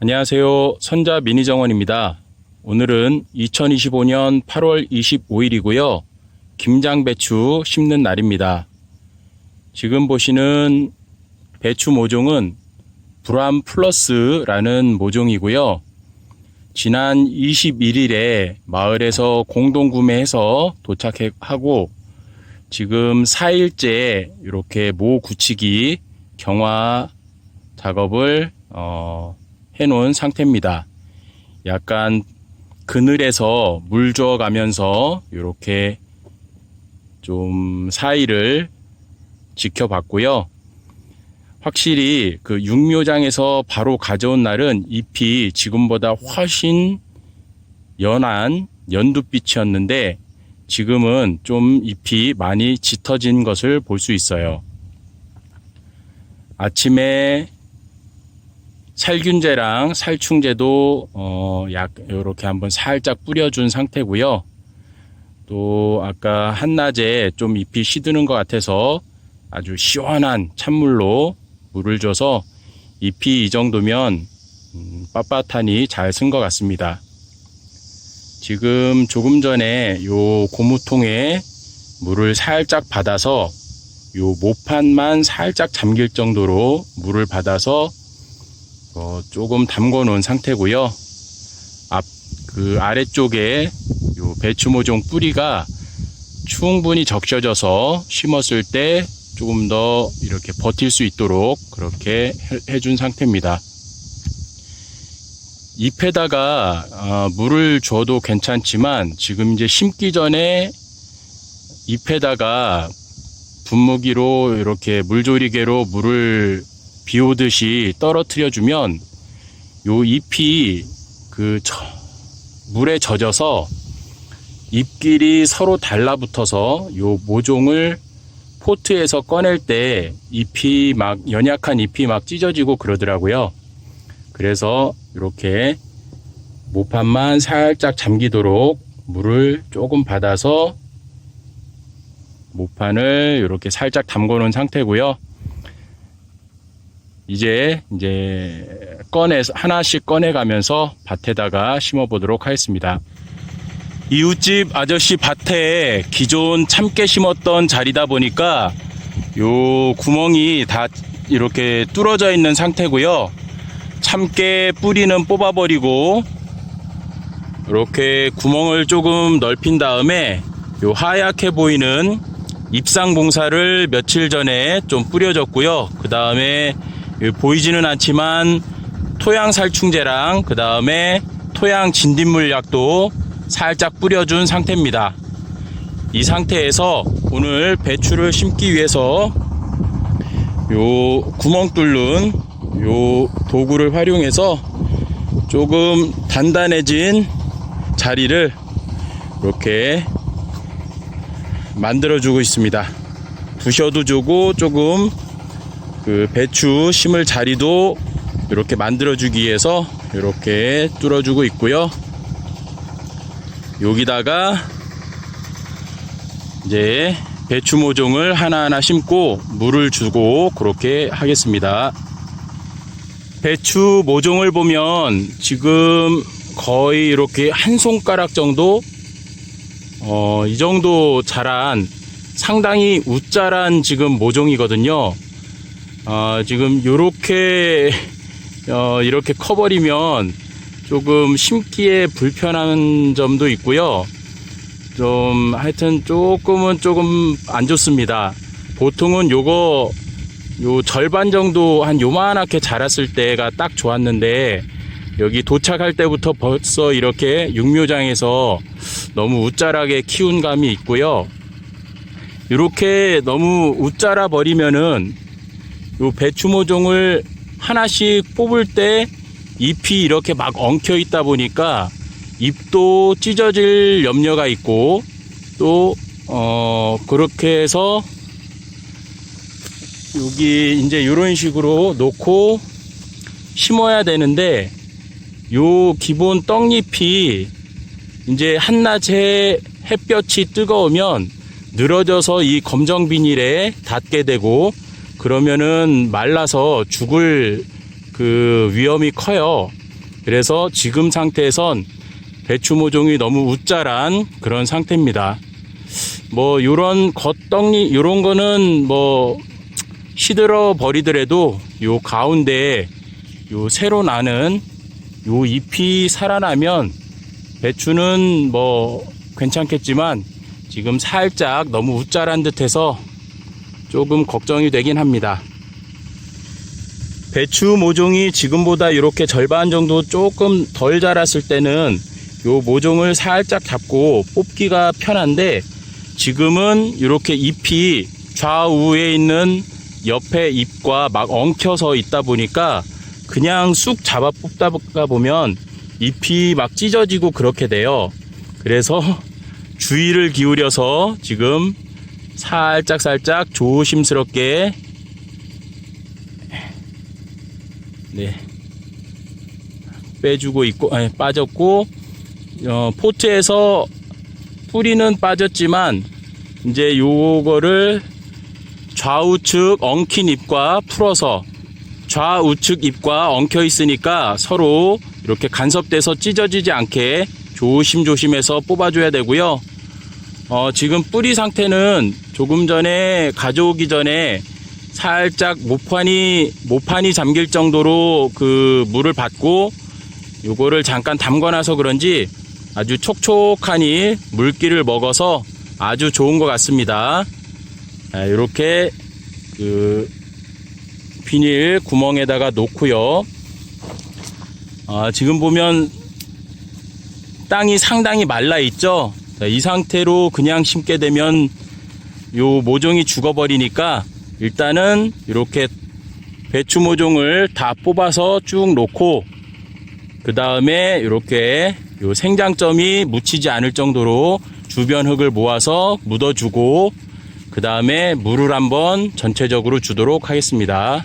안녕하세요. 선자 미니정원입니다. 오늘은 2025년 8월 25일이고요. 김장배추 심는 날입니다. 지금 보시는 배추 모종은 브람 플러스라는 모종이고요. 지난 21일에 마을에서 공동구매해서 도착하고 지금 4일째 이렇게 모 굳히기 경화 작업을 해놓은 상태입니다. 약간 그늘에서 물 주어가면서 이렇게 좀 사이를 지켜봤고요. 확실히 그 육묘장에서 바로 가져온 날은 잎이 지금보다 훨씬 연한 연두빛이었는데 지금은 좀 잎이 많이 짙어진 것을 볼 수 있어요. 아침에 살균제랑 살충제도 이렇게 한번 살짝 뿌려준 상태고요. 또 아까 한낮에 좀 잎이 시드는 것 같아서 아주 시원한 찬물로 물을 줘서 잎이 이 정도면 빳빳하니 잘 쓴 것 같습니다. 지금 조금 전에 요 고무통에 물을 살짝 받아서 요 모판만 살짝 잠길 정도로 물을 받아서 조금 담궈 놓은 상태고요. 그 아래쪽에 요 배추 모종 뿌리가 충분히 적셔져서 심었을 때 조금 더 이렇게 버틸 수 있도록 그렇게 해준 상태입니다. 잎에다가 물을 줘도 괜찮지만 지금 이제 심기 전에 잎에다가 분무기로 이렇게 물조리개로 물을 비 오듯이 떨어뜨려 주면 요 잎이 물에 젖어서 잎끼리 서로 달라붙어서 요 모종을 포트에서 꺼낼 때 잎이 연약한 잎이 막 찢어지고 그러더라고요. 그래서 이렇게 모판만 살짝 잠기도록 물을 조금 받아서 모판을 이렇게 살짝 담궈 놓은 상태고요. 이제 하나씩 꺼내가면서 밭에다가 심어 보도록 하겠습니다. 이웃집 아저씨 밭에 기존 참깨 심었던 자리다 보니까 요 구멍이 다 이렇게 뚫어져 있는 상태고요. 참깨 뿌리는 뽑아버리고 이렇게 구멍을 조금 넓힌 다음에 요 하얗게 보이는 입상봉사를 며칠 전에 좀 뿌려줬고요. 그 다음에 보이지는 않지만 토양 살충제랑 그 다음에 토양 진딧물약도 살짝 뿌려준 상태입니다. 이 상태에서 오늘 배추를 심기 위해서 요 구멍 뚫는 요 도구를 활용해서 조금 단단해진 자리를 이렇게 만들어 주고 있습니다. 부셔도 주고 조금 그 배추 심을 자리도 이렇게 만들어 주기 위해서 이렇게 뚫어 주고 있고요. 여기다가 이제 배추 모종을 하나하나 심고 물을 주고 그렇게 하겠습니다. 배추 모종을 보면 지금 거의 이렇게 한 손가락 정도 이 정도 자란 상당히 웃자란 지금 모종이거든요. 지금 이렇게 커버리면 조금 심기에 불편한 점도 있고요. 좀 하여튼 조금 안 좋습니다. 보통은 요 절반 정도 한 요만하게 자랐을 때가 딱 좋았는데 여기 도착할 때부터 벌써 이렇게 육묘장에서 너무 웃자라게 키운 감이 있고요. 이렇게 너무 웃자라 버리면은 요 배추 모종을 하나씩 뽑을 때 잎이 이렇게 막 엉켜 있다 보니까 잎도 찢어질 염려가 있고 또 그렇게 해서 여기 이제 이런 식으로 놓고 심어야 되는데 요 기본 떡잎이 이제 한낮에 햇볕이 뜨거우면 늘어져서 이 검정 비닐에 닿게 되고 그러면은 말라서 죽을 그 위험이 커요. 그래서 지금 상태에선 배추 모종이 너무 웃자란 그런 상태입니다. 뭐 요런 겉떡니 요런 거는 뭐 시들어 버리더라도 요 가운데 요 새로 나는 요 잎이 살아나면 배추는 뭐 괜찮겠지만 지금 살짝 너무 웃자란 듯해서 조금 걱정이 되긴 합니다. 배추 모종이 지금보다 이렇게 절반 정도 조금 덜 자랐을 때는 요 모종을 살짝 잡고 뽑기가 편한데, 지금은 이렇게 잎이 좌우에 있는 옆에 잎과 막 엉켜서 있다 보니까 그냥 쑥 잡아 뽑다 보면 잎이 막 찢어지고 그렇게 돼요. 그래서 주의를 기울여서 지금 살짝 조심스럽게 빼주고 있고, 빠졌고, 포트에서 뿌리는 빠졌지만 이제 요거를 좌우측 엉킨 잎과 풀어서, 좌우측 잎과 엉켜 있으니까 서로 이렇게 간섭돼서 찢어지지 않게 조심해서 뽑아줘야 되고요. 지금 뿌리 상태는 조금 전에 가져오기 전에 살짝 모판이 잠길 정도로 그 물을 받고 요거를 잠깐 담궈놔서 그런지 아주 촉촉하니 물기를 먹어서 아주 좋은 것 같습니다. 이렇게 그 비닐 구멍에다가 놓고요. 지금 보면 땅이 상당히 말라 있죠. 이 상태로 그냥 심게 되면 요 모종이 죽어버리니까 일단은 이렇게 배추 모종을 다 뽑아서 쭉 놓고, 그 다음에 이렇게 요 생장점이 묻히지 않을 정도로 주변 흙을 모아서 묻어주고, 그 다음에 물을 한번 전체적으로 주도록 하겠습니다.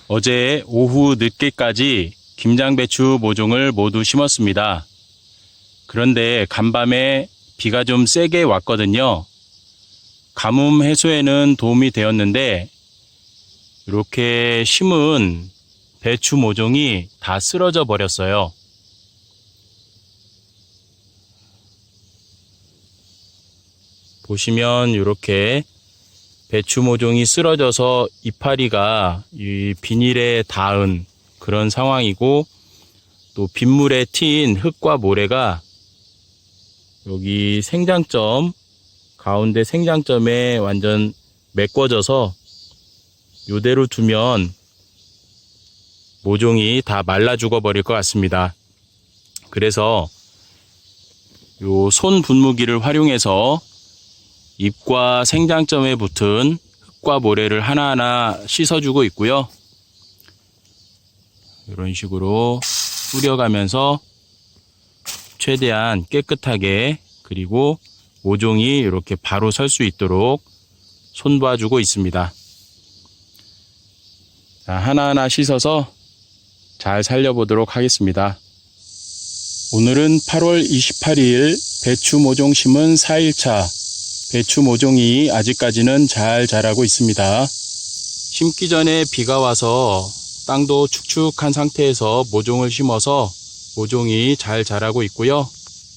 어제 오후 늦게까지 김장배추 모종을 모두 심었습니다. 그런데 간밤에 비가 좀 세게 왔거든요. 가뭄 해소에는 도움이 되었는데 이렇게 심은 배추 모종이 다 쓰러져 버렸어요. 보시면 이렇게 배추 모종이 쓰러져서 이파리가 이 비닐에 닿은 그런 상황이고, 또 빗물에 튄 흙과 모래가 여기 생장점, 가운데 생장점에 완전 메꿔져서 이대로 두면 모종이 다 말라 죽어 버릴 것 같습니다. 그래서 요 손 분무기를 활용해서 잎과 생장점에 붙은 흙과 모래를 하나하나 씻어주고 있고요. 이런 식으로 뿌려가면서 최대한 깨끗하게, 그리고 모종이 이렇게 바로 설 수 있도록 손봐주고 있습니다. 자, 하나하나 씻어서 잘 살려보도록 하겠습니다. 오늘은 8월 28일 배추 모종 심은 4일차. 배추 모종이 아직까지는 잘 자라고 있습니다. 심기 전에 비가 와서 땅도 축축한 상태에서 모종을 심어서 모종이 잘 자라고 있고요.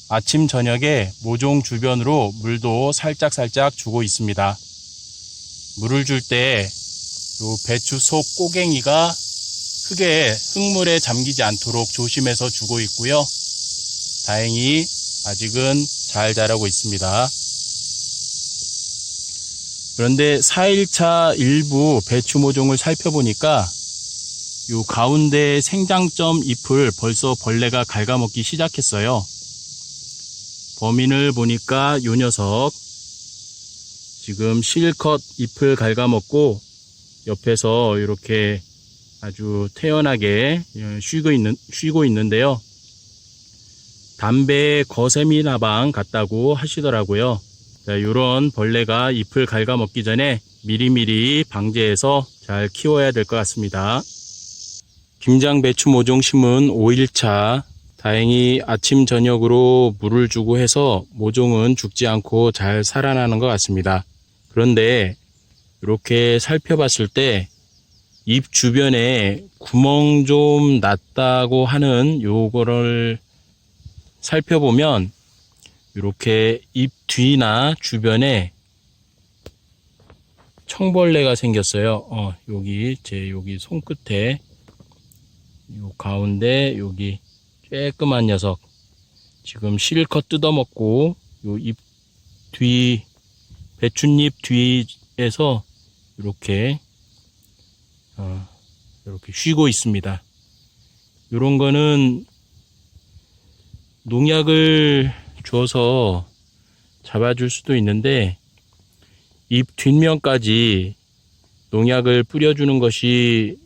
아침 저녁에 모종 주변으로 물도 살짝 주고 있습니다. 물을 줄 때 요 배추 속 꼬갱이가 흙물에 잠기지 않도록 조심해서 주고 있고요. 다행히 아직은 잘 자라고 있습니다. 그런데 4일차 일부 배추 모종을 살펴보니까 요 가운데 생장점 잎을 벌써 벌레가 갉아먹기 시작했어요. 범인을 보니까 요 녀석 지금 실컷 잎을 갉아먹고 옆에서 이렇게 아주 태연하게 쉬고 있는데요. 담배에 거세미 나방 같다고 하시더라고요. 자, 이런 벌레가 잎을 갉아먹기 전에 미리미리 방제해서 잘 키워야 될 것 같습니다. 김장 배추 모종 심은 5일차. 다행히 아침 저녁으로 물을 주고 해서 모종은 죽지 않고 잘 살아나는 것 같습니다. 그런데 이렇게 살펴봤을 때 잎 주변에 구멍 좀 났다고 하는 요거를 살펴보면 이렇게 잎 뒤나 주변에 청벌레가 생겼어요. 여기 여기 손끝에 요 가운데 여기 쬐끄만 녀석 지금 실컷 뜯어먹고 요 잎 뒤 배춧잎 뒤에서 이렇게 이렇게 쉬고 있습니다. 요런 거는 농약을 줘서 잡아줄 수도 있는데 잎 뒷면까지 농약을 뿌려주는 것이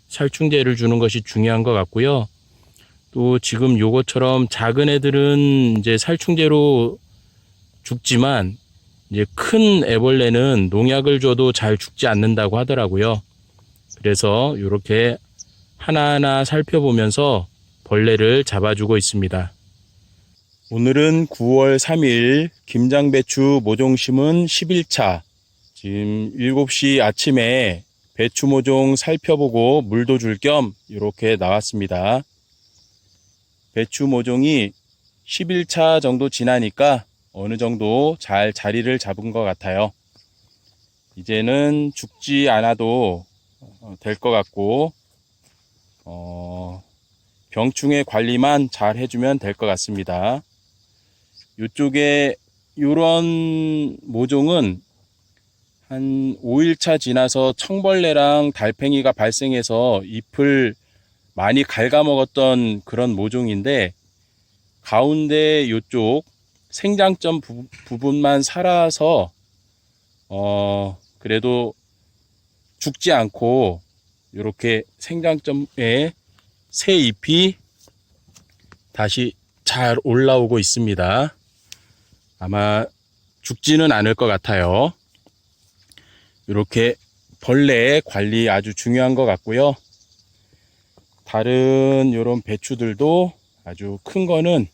살충제를 주는 것이 중요한 것 같고요. 또 지금 요것처럼 작은 애들은 이제 살충제로 죽지만 이제 큰 애벌레는 농약을 줘도 잘 죽지 않는다고 하더라고요. 그래서 이렇게 하나하나 살펴보면서 벌레를 잡아주고 있습니다. 오늘은 9월 3일 김장배추 모종 심은 11차. 지금 7시 아침에 배추 모종 살펴보고 물도 줄 겸 이렇게 나왔습니다. 배추 모종이 11차 정도 지나니까 어느 정도 잘 자리를 잡은 것 같아요. 이제는 죽지 않아도 될 것 같고 병충해 관리만 잘 해주면 될 것 같습니다. 이쪽에 이런 모종은 한 5일차 지나서 청벌레랑 달팽이가 발생해서 잎을 많이 갉아먹었던 그런 모종인데 가운데 이쪽 생장점 부분만 살아서 그래도 죽지 않고 이렇게 생장점에 새 잎이 다시 잘 올라오고 있습니다. 아마 죽지는 않을 것 같아요. 이렇게 벌레 관리 아주 중요한 것 같고요. 다른 이런 배추들도 아주 큰 거는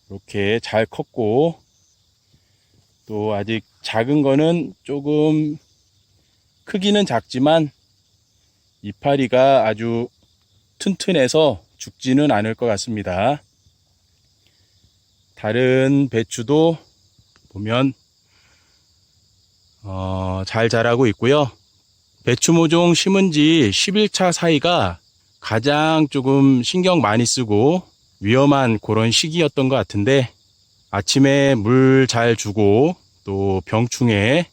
이렇게 잘 컸고 또 아직 작은 거는 조금 크기는 작지만 이파리가 아주 튼튼해서 죽지는 않을 것 같습니다. 다른 배추도 보면 잘 자라고 있고요. 배추 모종 심은 지 11차 사이가 가장 조금 신경 많이 쓰고 위험한 그런 시기였던 것 같은데 아침에 물 잘 주고 또 병충해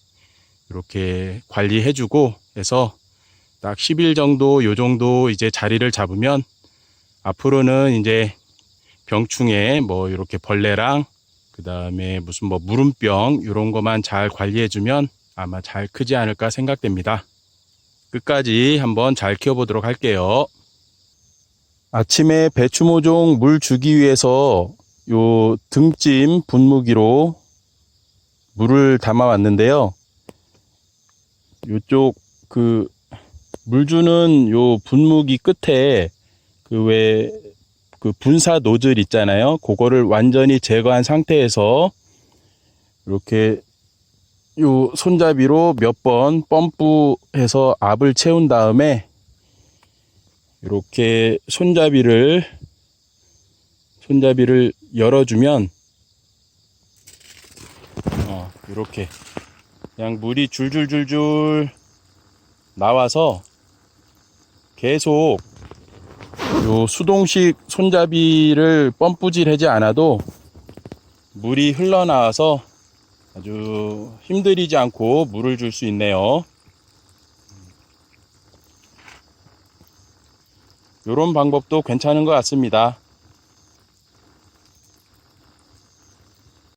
이렇게 관리해주고 해서 딱 10일 정도 요 정도 이제 자리를 잡으면 앞으로는 이제 병충해 뭐 이렇게 벌레랑 그 다음에 무슨 뭐 무름병 이런 것만 잘 관리해주면 아마 잘 크지 않을까 생각됩니다. 끝까지 한번 잘 키워보도록 할게요. 아침에 배추 모종 물 주기 위해서 요 등짐 분무기로 물을 담아 왔는데요. 요쪽 그 물 주는 요 분무기 끝에 그 분사 노즐 있잖아요. 그거를 완전히 제거한 상태에서 이렇게 요 손잡이로 몇 번 펌프해서 압을 채운 다음에 이렇게 손잡이를 열어주면 이렇게 그냥 물이 줄줄줄줄 나와서 계속 요 수동식 손잡이를 펌프질 하지 않아도 물이 흘러나와서 아주 힘들이지 않고 물을 줄 수 있네요. 요런 방법도 괜찮은 것 같습니다.